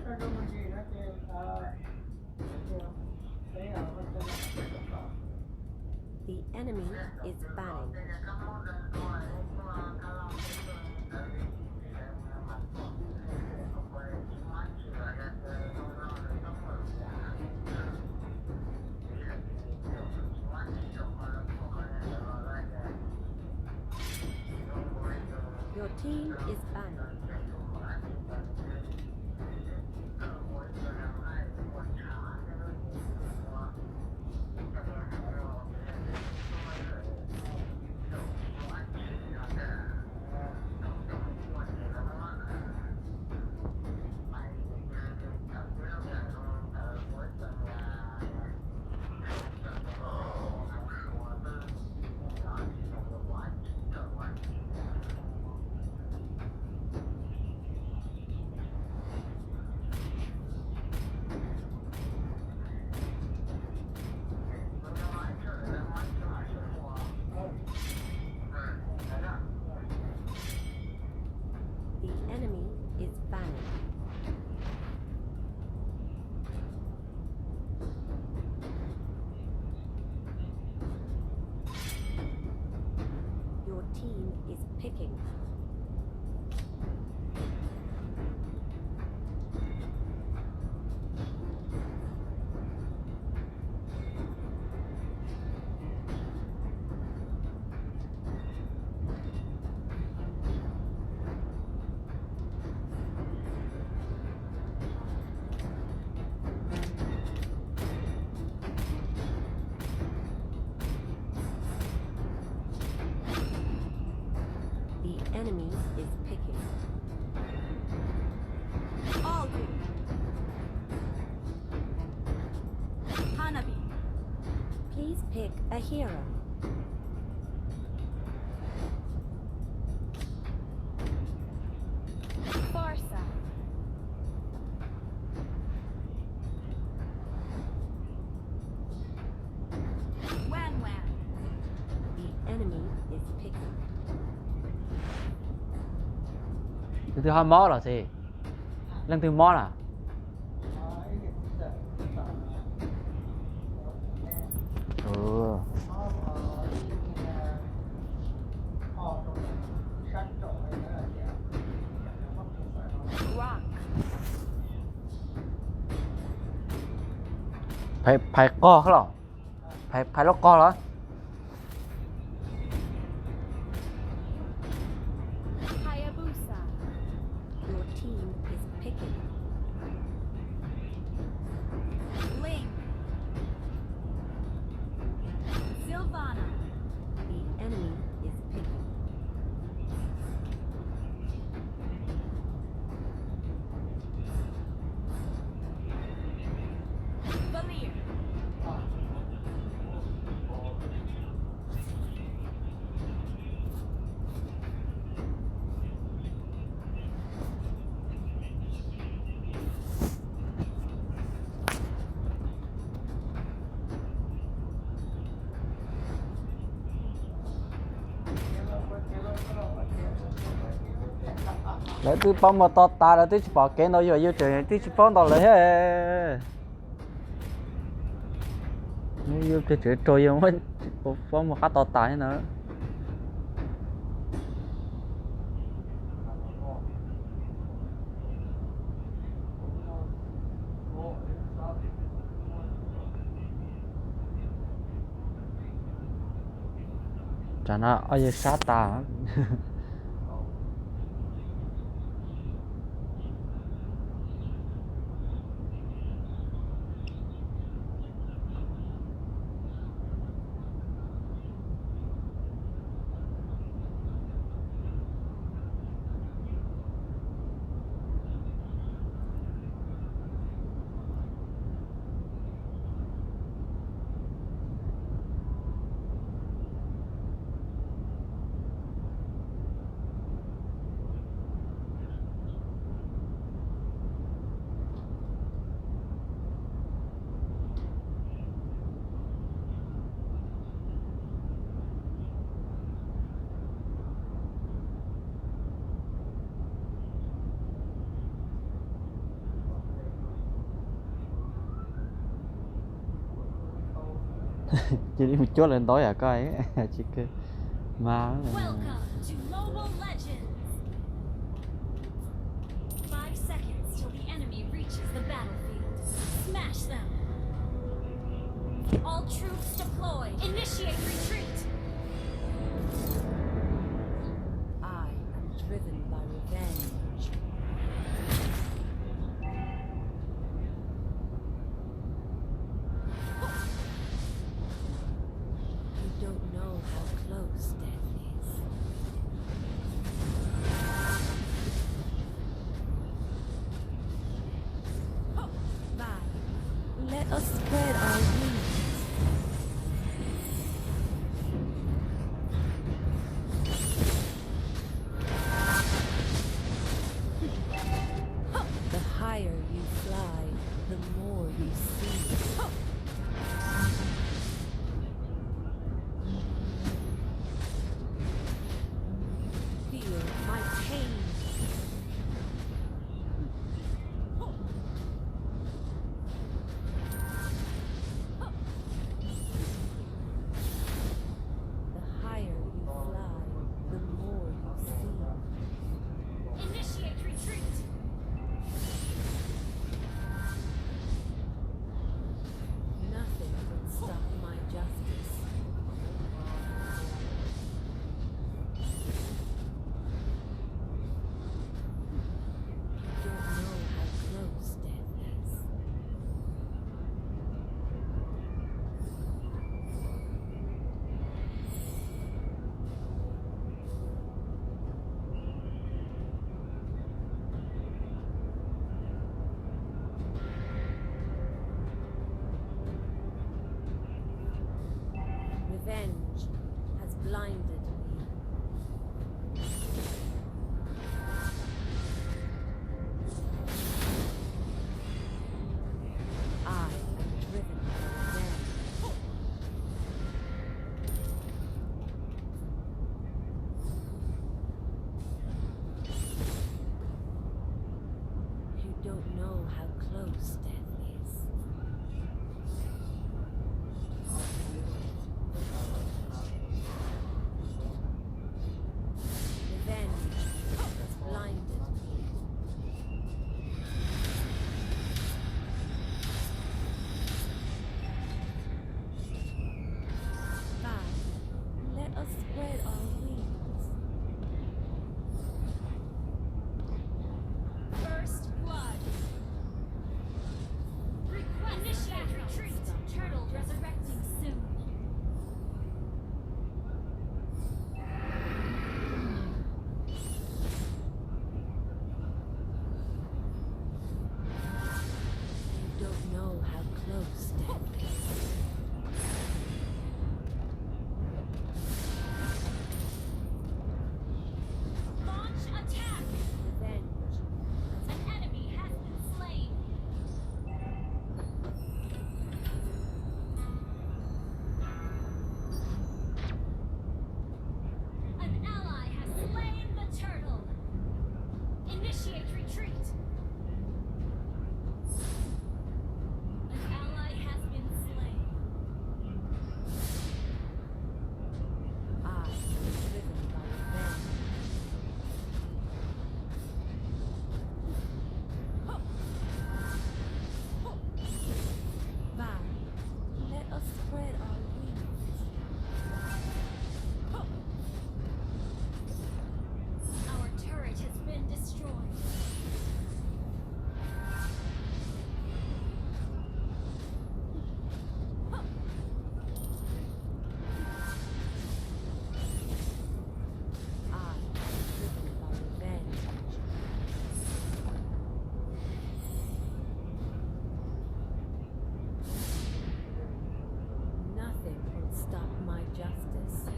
The enemy is banning. Your team is banning. The enemy is banning. Your team is picking. The enemy is picking. Aldu. Hanabi. Please pick a hero. Farsa. Wan Wan. The enemy is picking. Lần thứ hai mod là gì? Lần thứ mod à? Ừ. Rock. Phải co cái nào? Phải nó co đó. Hayabusa. Your team is picking. Ling. Sylvana. The enemy is picking. Valir. Để tôi bấm mà to ta là tôi chỉ bỏ cái nó vô vô trời tôi chỉ bấm đó lại hết. Vô trời trời trôi vô mới bấm một phát to ta nữa. Chả nó ở dưới sát ta. Chỉ đi một chút lên tối à coi chỉ cứ má Welcome to Mobile Legends! 5 seconds till the enemy reaches the battlefield. Smash them! All troops deploy! Initiate retreat! I am driven by revenge. You don't know how close death is. Fine. Let us spread our wings. The higher you fly, the more you see. Feel my pain. The higher you fly, the more you see. Initiate retreat! Nothing will stop my justice. You don't know how close death is. Revenge has blinded me. I am driven by revenge. You don't know how close death is. Revenge has blinded me. Fine. Let us spread our wings. First blood! Initiate retreat! Turtle resurrecting soon. You don't know how close death is. Launch attack! Revenge has An enemy has been slain. An ally has slain the turtle. Initiate retreat. An ally has been slain. I am driven by revenge. Fine. Let us spread our wings. Our turret has been destroyed. I am driven by revenge. Nothing will stop my justice.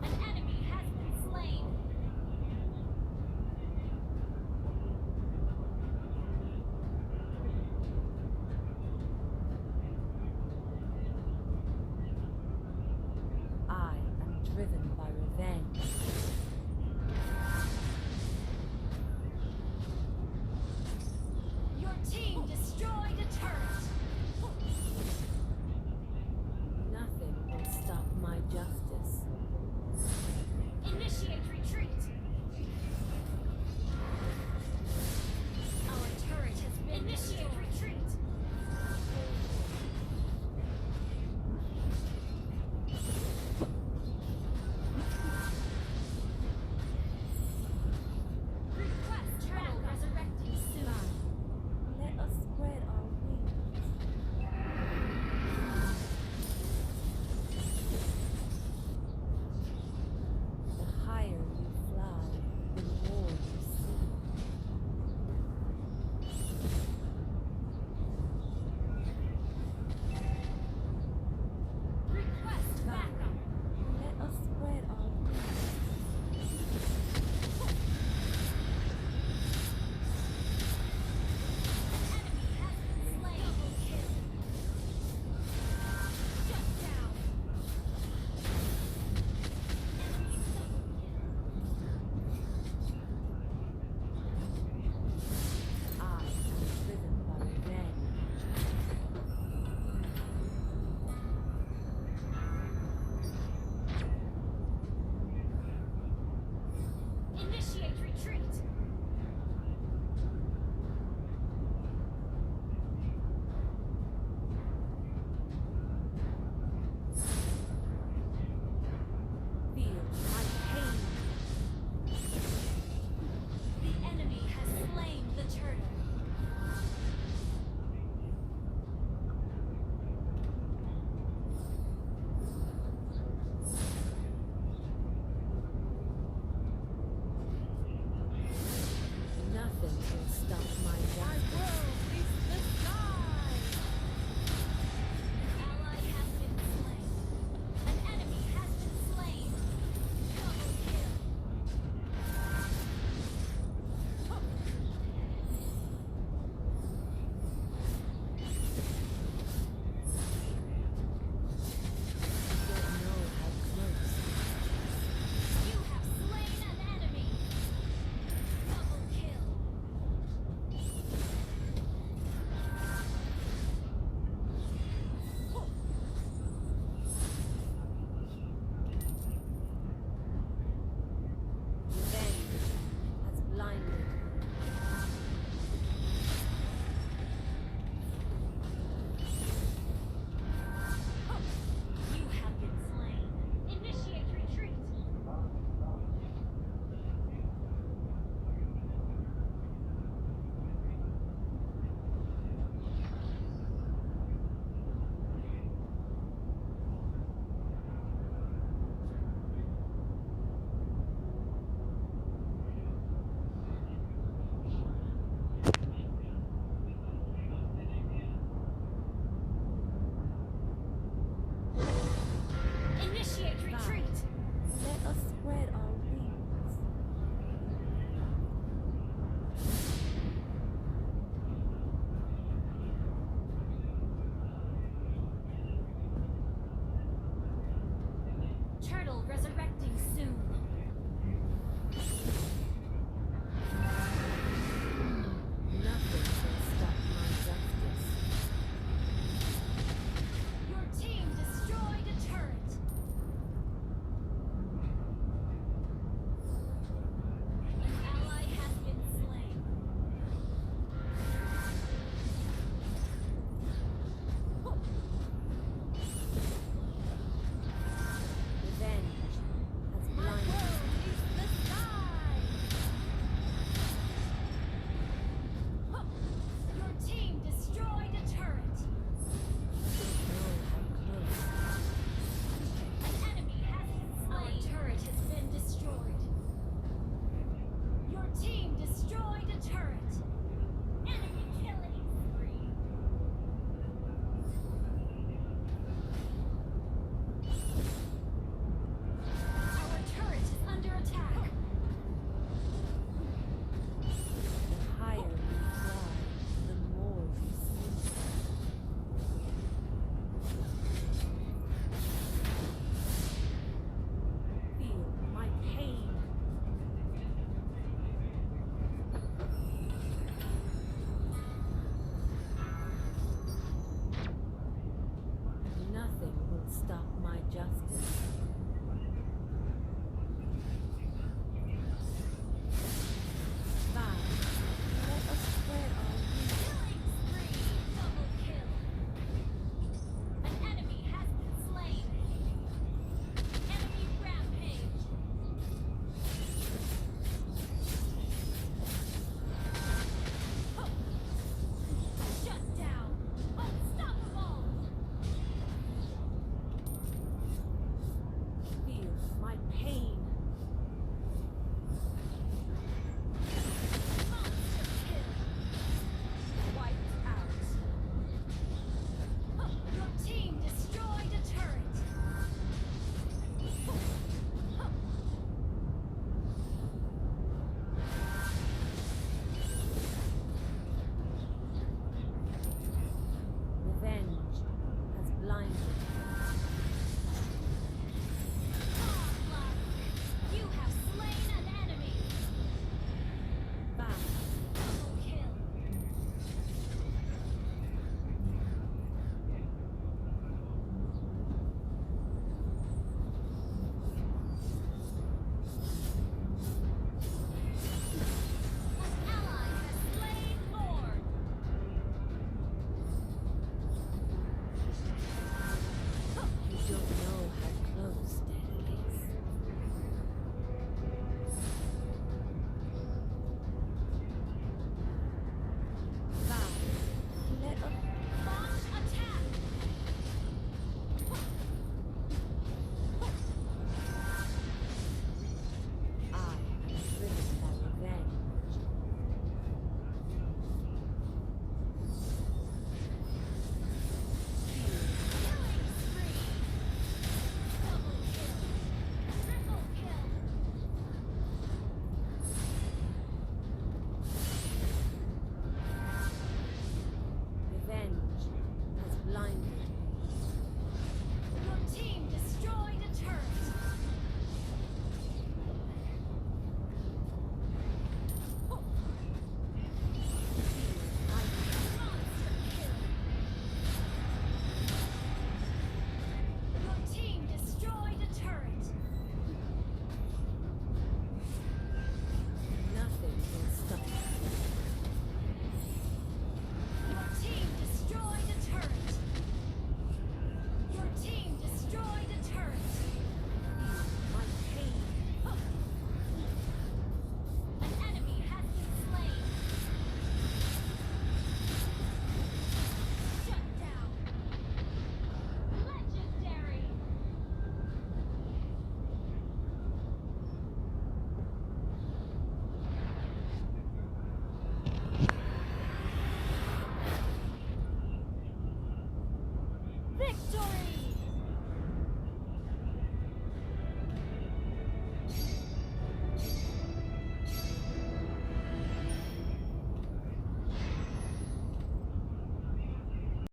An enemy has been slain. I am driven by revenge.